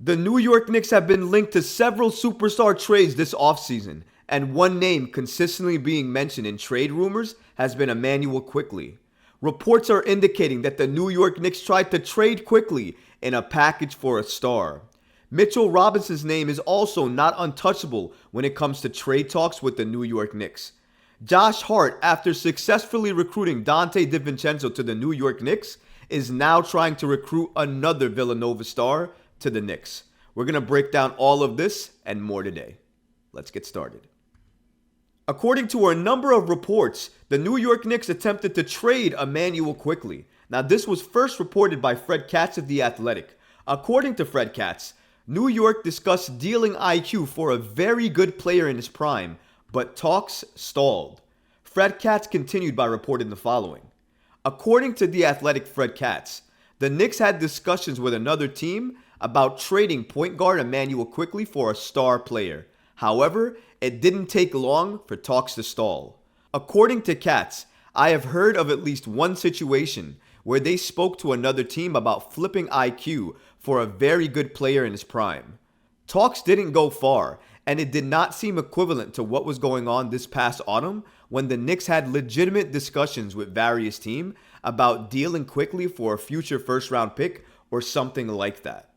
The New York Knicks have been linked to several superstar trades this offseason, and one name consistently being mentioned in trade rumors has been Immanuel Quickley. Reports are indicating that the New York Knicks tried to trade Quickley in a package for a star. Mitchell Robinson's name is also not untouchable when it comes to trade talks with the New York Knicks. Josh Hart, after successfully recruiting Donte DiVincenzo to the New York Knicks, is now trying to recruit another Villanova star to the Knicks. We're going to break down all of this and more today. Let's get started. According to a number of reports, the New York Knicks attempted to trade Immanuel Quickley. Now, this was first reported by Fred Katz of The Athletic. According to Fred Katz, New York discussed dealing IQ for a very good player in his prime, but talks stalled. Fred Katz continued by reporting the following. According to The Athletic Fred Katz, the Knicks had discussions with another team about trading point guard Immanuel Quickley for a star player. However, it didn't take long for talks to stall. According to Katz, I have heard of at least one situation where they spoke to another team about flipping IQ for a very good player in his prime. Talks didn't go far, and it did not seem equivalent to what was going on this past autumn when the Knicks had legitimate discussions with various teams about dealing Quickley for a future first-round pick or something like that.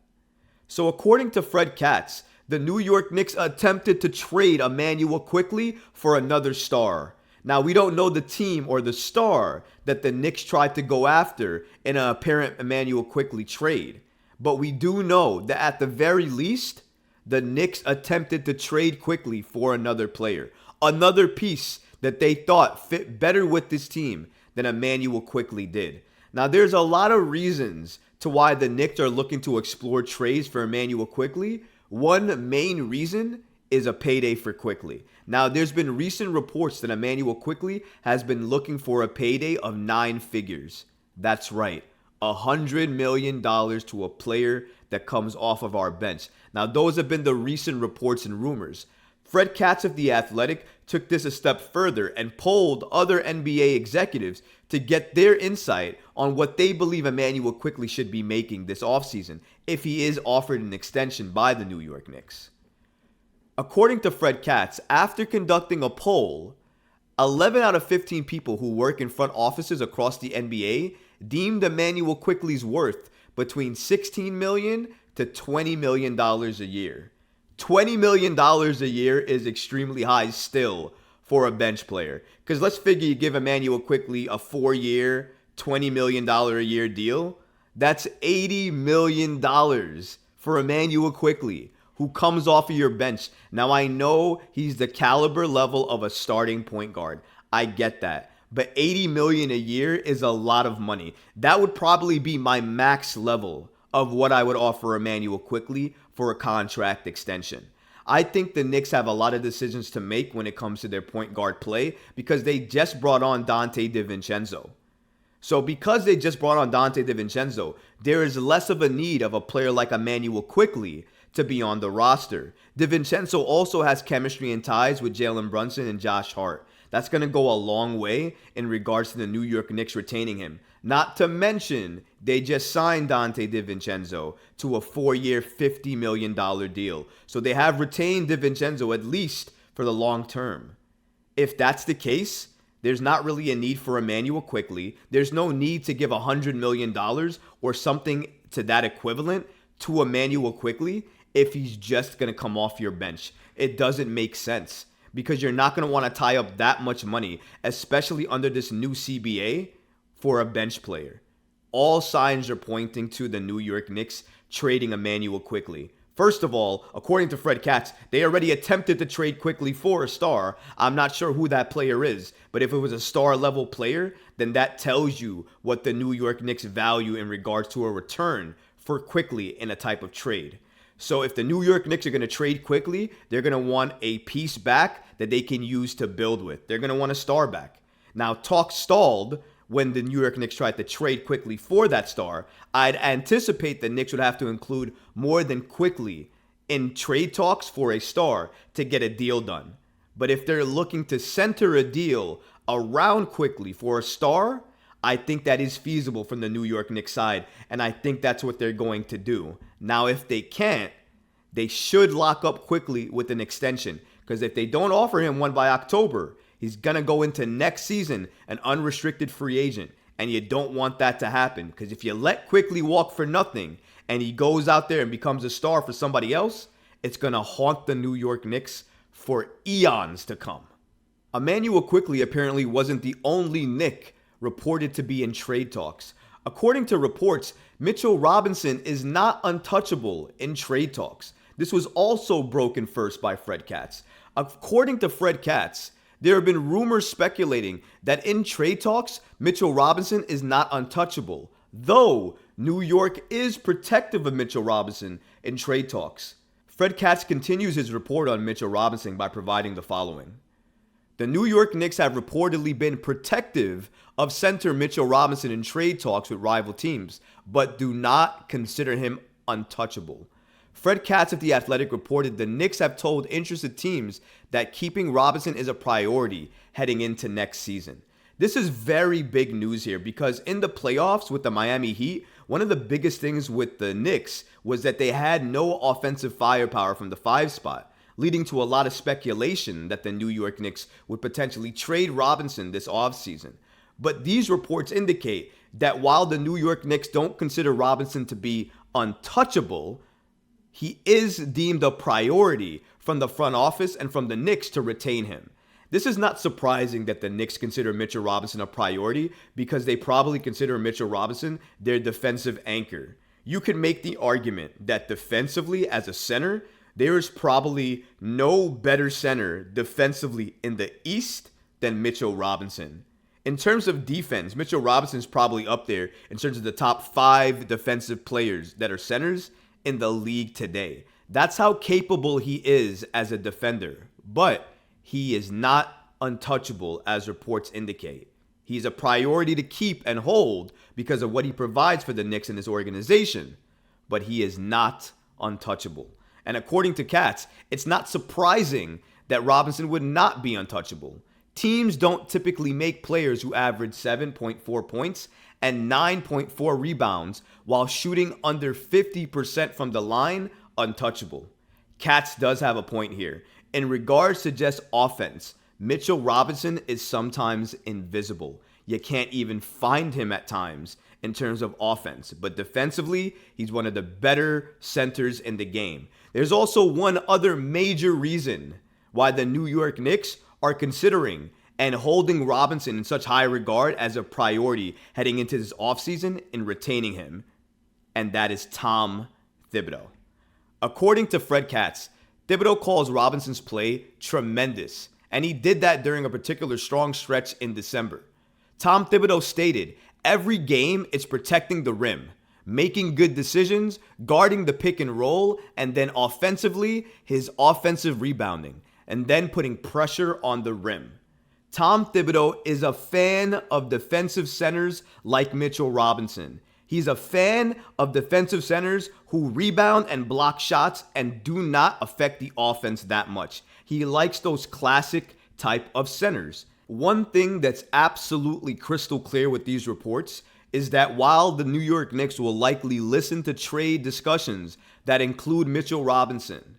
So according to Fred Katz, the New York Knicks attempted to trade Immanuel Quickley for another star. Now, we don't know the team or the star that the Knicks tried to go after in an apparent Immanuel Quickley trade. But we do know that at the very least, the Knicks attempted to trade Quickley for another player. Another piece that they thought fit better with this team than Immanuel Quickley did. Now, there's a lot of reasons to why the Knicks are looking to explore trades for Immanuel Quickley. One main reason is a payday for Quickley. Now, there's been recent reports that Immanuel Quickley has been looking for a payday of 9 figures. That's right, $100 million to a player that comes off of our bench. Now, those have been the recent reports and rumors. Fred Katz of The Athletic took this a step further and polled other NBA executives to get their insight on what they believe Immanuel Quickley should be making this offseason if he is offered an extension by the New York Knicks. According to Fred Katz, after conducting a poll, 11 out of 15 people who work in front offices across the NBA deemed Immanuel Quickley's worth between $16 million to $20 million a year. $20 million a year is extremely high still for a bench player. Because let's figure you give Immanuel Quickley a 4-year, $20 million a year deal. That's $80 million for Immanuel Quickley, who comes off of your bench. Now, I know he's the caliber level of a starting point guard. I get that. But $80 million a year is a lot of money. That would probably be my max level of what I would offer Immanuel Quickley for a contract extension. I think the Knicks have a lot of decisions to make when it comes to their point guard play because they just brought on Donte DiVincenzo. So because they just brought on Donte DiVincenzo, there is less of a need of a player like Immanuel Quickley to be on the roster. DiVincenzo also has chemistry and ties with Jalen Brunson and Josh Hart. That's going to go a long way in regards to the New York Knicks retaining him. Not to mention, they just signed Donte DiVincenzo to a 4-year, $50 million deal. So they have retained DiVincenzo at least for the long term. If that's the case, there's not really a need for Immanuel Quickley. There's no need to give $100 million or something to that equivalent to Immanuel Quickley if he's just going to come off your bench. It doesn't make sense because you're not going to want to tie up that much money, especially under this new CBA, for a bench player. All signs are pointing to the New York Knicks trading Immanuel Quickley. First of all, according to Fred Katz, they already attempted to trade Quickley for a star. I'm not sure who that player is, but if it was a star-level player, then that tells you what the New York Knicks value in regards to a return for Quickley in a type of trade. So if the New York Knicks are going to trade Quickley, they're going to want a piece back that they can use to build with. They're going to want a star back. Now, talk stalled when the New York Knicks tried to trade Quickley for that star. I'd anticipate the Knicks would have to include more than Quickley in trade talks for a star to get a deal done. But if they're looking to center a deal around Quickley for a star, I think that is feasible from the New York Knicks side, and I think that's what they're going to do. Now, if they can't, They should lock up Quickley with an extension, because if they don't offer him one by October, he's going to go into next season an unrestricted free agent. And you don't want that to happen, because if you let Quickley walk for nothing and he goes out there and becomes a star for somebody else, it's going to haunt the New York Knicks for eons to come. Immanuel Quickley apparently wasn't the only Knick reported to be in trade talks. According to reports, Mitchell Robinson is not untouchable in trade talks. This was also broken first by Fred Katz. According to Fred Katz, there have been rumors speculating that in trade talks, Mitchell Robinson is not untouchable, though New York is protective of Mitchell Robinson in trade talks. Fred Katz continues his report on Mitchell Robinson by providing the following. The New York Knicks have reportedly been protective of center Mitchell Robinson in trade talks with rival teams, but do not consider him untouchable. Fred Katz of The Athletic reported the Knicks have told interested teams that keeping Robinson is a priority heading into next season. This is very big news here because in the playoffs with the Miami Heat, one of the biggest things with the Knicks was that they had no offensive firepower from the 5 spot, leading to a lot of speculation that the New York Knicks would potentially trade Robinson this offseason. But these reports indicate that while the New York Knicks don't consider Robinson to be untouchable, he is deemed a priority from the front office and from the Knicks to retain him. This is not surprising that the Knicks consider Mitchell Robinson a priority because they probably consider Mitchell Robinson their defensive anchor. You could make the argument that defensively as a center, there is probably no better center defensively in the East than Mitchell Robinson. In terms of defense, Mitchell Robinson is probably up there in terms of the top 5 defensive players that are centers in the league today. That's how capable he is as a defender. But he is not untouchable as reports indicate. He's a priority to keep and hold because of what he provides for the Knicks and his organization. But he is not untouchable. And according to Katz, it's not surprising that Robinson would not be untouchable. Teams don't typically make players who average 7.4 points and 9.4 rebounds while shooting under 50% from the line untouchable. Katz does have a point here. In regards to just offense, Mitchell Robinson is sometimes invisible. You can't even find him at times in terms of offense. But defensively, he's one of the better centers in the game. There's also one other major reason why the New York Knicks are considering and holding Robinson in such high regard as a priority heading into this offseason and retaining him. And that is Tom Thibodeau. According to Fred Katz, Thibodeau calls Robinson's play tremendous, and he did that during a particular strong stretch in December. Tom Thibodeau stated, every game it's protecting the rim, making good decisions, guarding the pick and roll, and then offensively, his offensive rebounding, and then putting pressure on the rim. Tom Thibodeau is a fan of defensive centers like Mitchell Robinson. He's a fan of defensive centers who rebound and block shots and do not affect the offense that much. He likes those classic type of centers. One thing that's absolutely crystal clear with these reports is that while the New York Knicks will likely listen to trade discussions that include Mitchell Robinson,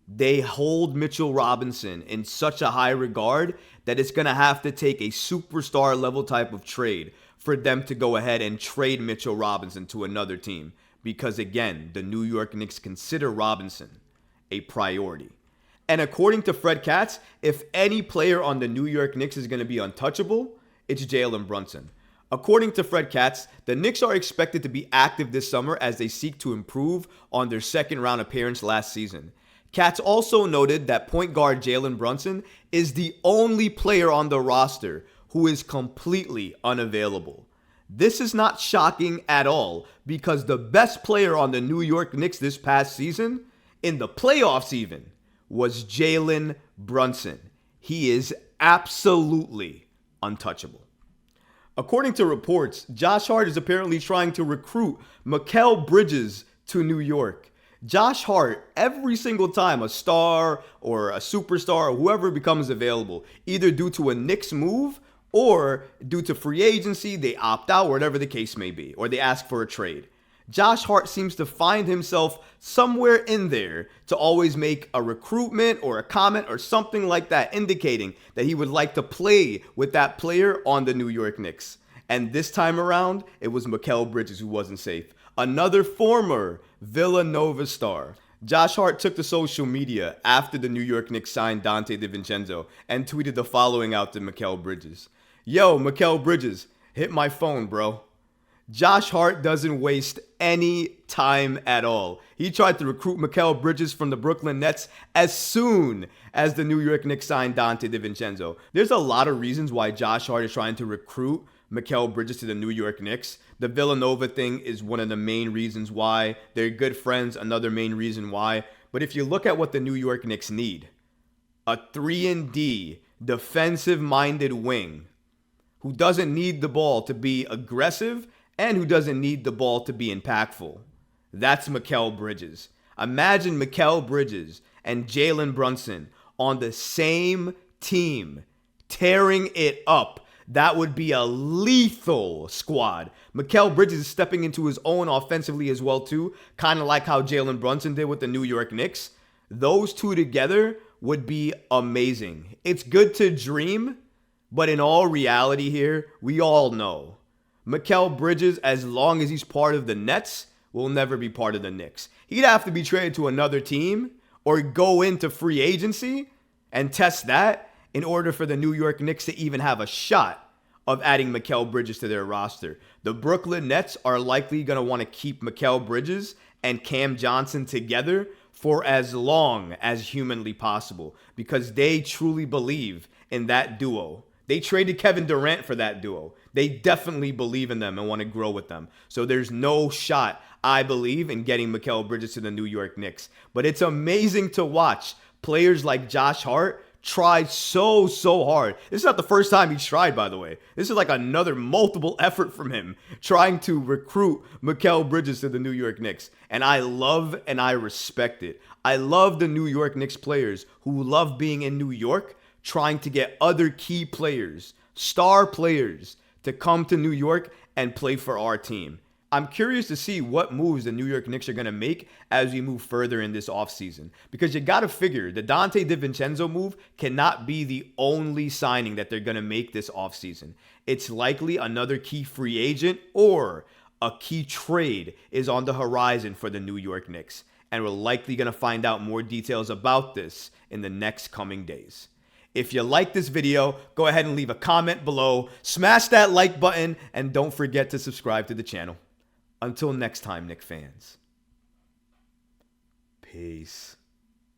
they hold Mitchell Robinson in such a high regard that it's going to have to take a superstar level type of trade for them to go ahead and trade Mitchell Robinson to another team. Because again, the New York Knicks consider Robinson a priority. And according to Fred Katz, if any player on the New York Knicks is going to be untouchable, it's Jalen Brunson. According to Fred Katz, the Knicks are expected to be active this summer as they seek to improve on their second round appearance last season. Katz also noted that point guard Jalen Brunson is the only player on the roster who is completely unavailable. This is not shocking at all because the best player on the New York Knicks this past season, in the playoffs even, was Jalen Brunson. He is absolutely untouchable. According to reports, Josh Hart is apparently trying to recruit Mikal Bridges to New York. Josh Hart, every single time a star or a superstar or whoever becomes available, either due to a Knicks move or due to free agency, they opt out, whatever the case may be, or they ask for a trade. Josh Hart seems to find himself somewhere in there to always make a recruitment or a comment or something like that, indicating that he would like to play with that player on the New York Knicks. And this time around, it was Mikal Bridges who wasn't safe. Another former Villanova star. Josh Hart took to social media after the New York Knicks signed Donte DiVincenzo and tweeted the following out to Mikal Bridges. Yo, Mikal Bridges, hit my phone, bro. Josh Hart doesn't waste any time at all. He tried to recruit Mikal Bridges from the Brooklyn Nets as soon as the New York Knicks signed Donte DiVincenzo. There's a lot of reasons why Josh Hart is trying to recruit Mikal Bridges to the New York Knicks. The Villanova thing is one of the main reasons why. They're good friends, another main reason why. But if you look at what the New York Knicks need, a 3-and-D defensive-minded wing who doesn't need the ball to be aggressive and who doesn't need the ball to be impactful. That's Mikal Bridges. Imagine Mikal Bridges and Jalen Brunson on the same team, tearing it up. That would be a lethal squad. Mikal Bridges is stepping into his own offensively as well too, kind of like how Jalen Brunson did with the New York Knicks. Those two together would be amazing. It's good to dream, but in all reality here, we all know Mikal Bridges, as long as he's part of the Nets, will never be part of the Knicks. He'd have to be traded to another team or go into free agency and test that in order for the New York Knicks to even have a shot of adding Mikal Bridges to their roster. The Brooklyn Nets are likely going to want to keep Mikal Bridges and Cam Johnson together for as long as humanly possible because they truly believe in that duo. They traded Kevin Durant for that duo. They definitely believe in them and want to grow with them. So there's no shot, I believe, in getting Mikal Bridges to the New York Knicks. But it's amazing to watch players like Josh Hart try so hard. This is not the first time he's tried, by the way. This is like another multiple effort from him trying to recruit Mikal Bridges to the New York Knicks. And I love and I respect it. I love the New York Knicks players who love being in New York, trying to get other key players, star players, to come to New York and play for our team. I'm curious to see what moves the New York Knicks are going to make as we move further in this offseason. Because you got to figure the Donte DiVincenzo move cannot be the only signing that they're going to make this offseason. It's likely another key free agent or a key trade is on the horizon for the New York Knicks. And we're likely going to find out more details about this in the next coming days. If you like this video, go ahead and leave a comment below, smash that like button, and don't forget to subscribe to the channel. Until next time, Knicks fans. Peace.